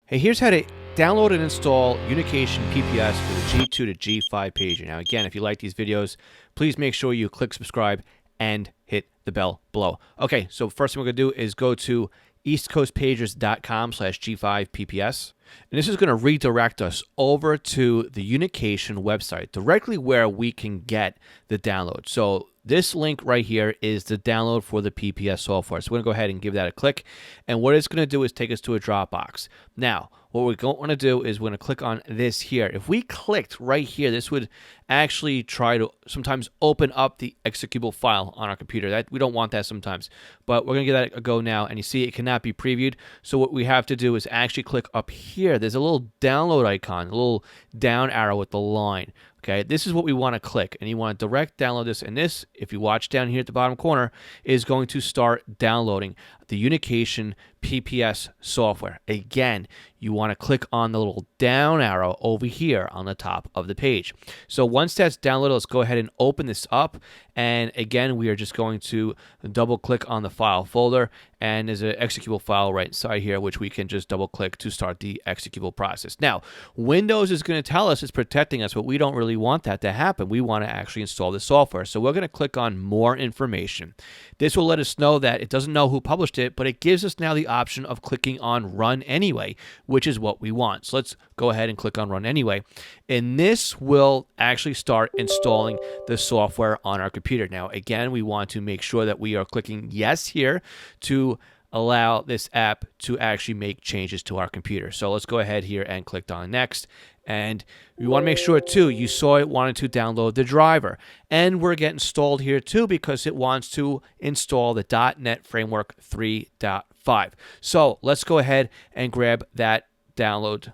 Hey, here's how to download and install Unication PPS for the G2 to G5 pager. Now, again, if you like these videos, please make sure you click subscribe and hit the bell below. Okay, so first thing we're going to do is go to eastcoastpagers.com/G5PPS. And this is going to redirect us over to the Unication website, directly where we can get the download. So this link right here is the download for the PPS software. So we're going to go ahead and give that a click. And what it's going to do is take us to a Dropbox. Now, what we're going to want to do is we're going to click on this here. If we clicked right here, this would actually try to sometimes open up the executable file on our computer. We don't want that sometimes, but we're going to give that a go now. And you see it cannot be previewed. So what we have to do is actually click up here. There's a little download icon, a little down arrow with the line. Okay, this is what we want to click, and you want to direct download this. And this, if you watch down here at the bottom corner, is going to start downloading the Unication PPS software. Again, you want to click on the little down arrow over here on the top of the page. So once that's downloaded, let's go ahead and open this up. And again, we are just going to double click on the file folder, and there's an executable file right inside here, which we can just double click to start the executable process. Now, Windows is going to tell us it's protecting us, but we don't really want that to happen. We want to actually install the software. So we're going to click on more information. This will let us know that it doesn't know who published it, but it gives us now the option of clicking on run anyway, which is what we want. So let's go ahead and click on run anyway. And this will actually start installing the software on our computer. Now, again, we want to make sure that we are clicking yes here to allow this app to actually make changes to our computer. So let's go ahead here and click on next. And we want to make sure too, you saw it wanted to download the driver. And we're getting installed here too because it wants to install the .NET Framework 3.5. So let's go ahead and grab that download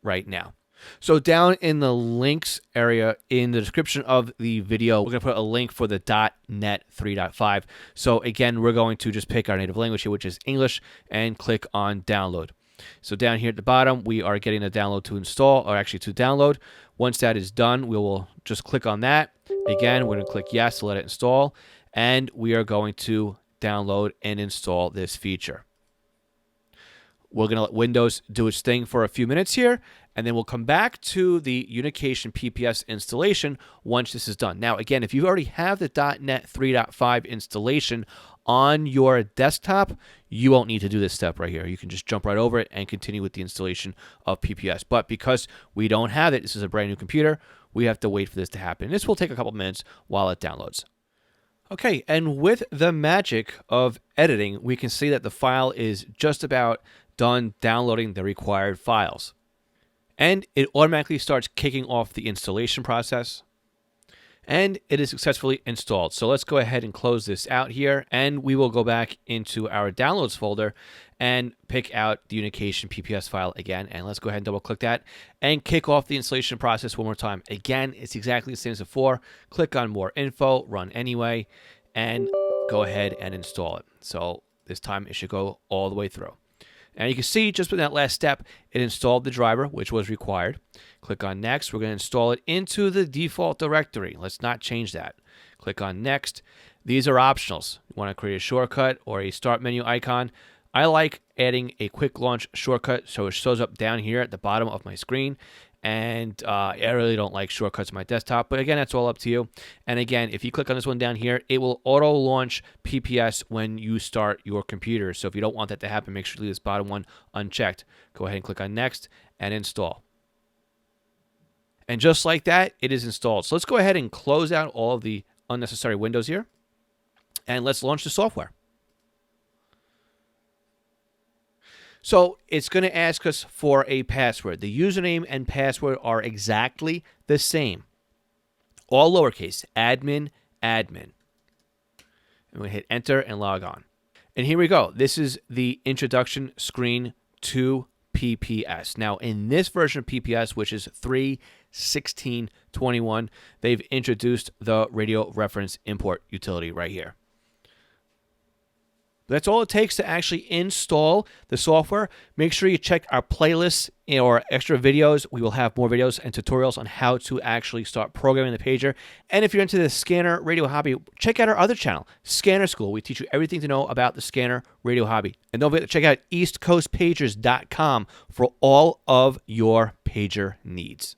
right now. So down in the links area in the description of the video, we're going to put a link for the .NET 3.5. So again, we're going to just pick our native language here, which is English, and click on download. So down here at the bottom, we are getting a download to install, or actually to download. Once that is done, we will just click on that. Again, we're going to click yes to let it install, and we are going to download and install this feature. We're going to let Windows do its thing for a few minutes here, and then we'll come back to the Unication PPS installation once this is done. Now, again, if you already have the .NET 3.5 installation on your desktop, you won't need to do this step right here. You can just jump right over it and continue with the installation of PPS. But because we don't have it, this is a brand new computer, we have to wait for this to happen. This will take a couple minutes while it downloads. Okay, and with the magic of editing, we can see that the file is just about done downloading the required files. And it automatically starts kicking off the installation process. And it is successfully installed. So let's go ahead and close this out here, and we will go back into our downloads folder and pick out the Unication PPS file again. And let's go ahead and double click that and kick off the installation process one more time. Again, it's exactly the same as before. Click on more info, run anyway, and go ahead and install it. So this time it should go all the way through. And you can see just with that last step, it installed the driver, which was required. Click on next. We're going to install it into the default directory. Let's not change that. Click on next. These are optionals. You want to create a shortcut or a start menu icon. I like adding a quick launch shortcut so it shows up down here at the bottom of my screen. And I really don't like shortcuts on my desktop, but again, that's all up to you. And again, if you click on this one down here, it will auto launch PPS when you start your computer. So if you don't want that to happen, make sure to leave this bottom one unchecked. Go ahead and click on next and install. And just like that, it is installed. So let's go ahead and close out all of the unnecessary windows here, and let's launch the software. So it's going to ask us for a password. The username and password are exactly the same. All lowercase, admin, admin. And we hit enter and log on. And here we go. This is the introduction screen to PPS. Now, in this version of PPS, which is 3.16.21, they've introduced the radio reference import utility right here. That's all it takes to actually install the software. Make sure you check our playlists or extra videos. We will have more videos and tutorials on how to actually start programming the pager. And if you're into the scanner radio hobby, check out our other channel, Scanner School. We teach you everything to know about the scanner radio hobby. And don't forget to check out eastcoastpagers.com for all of your pager needs.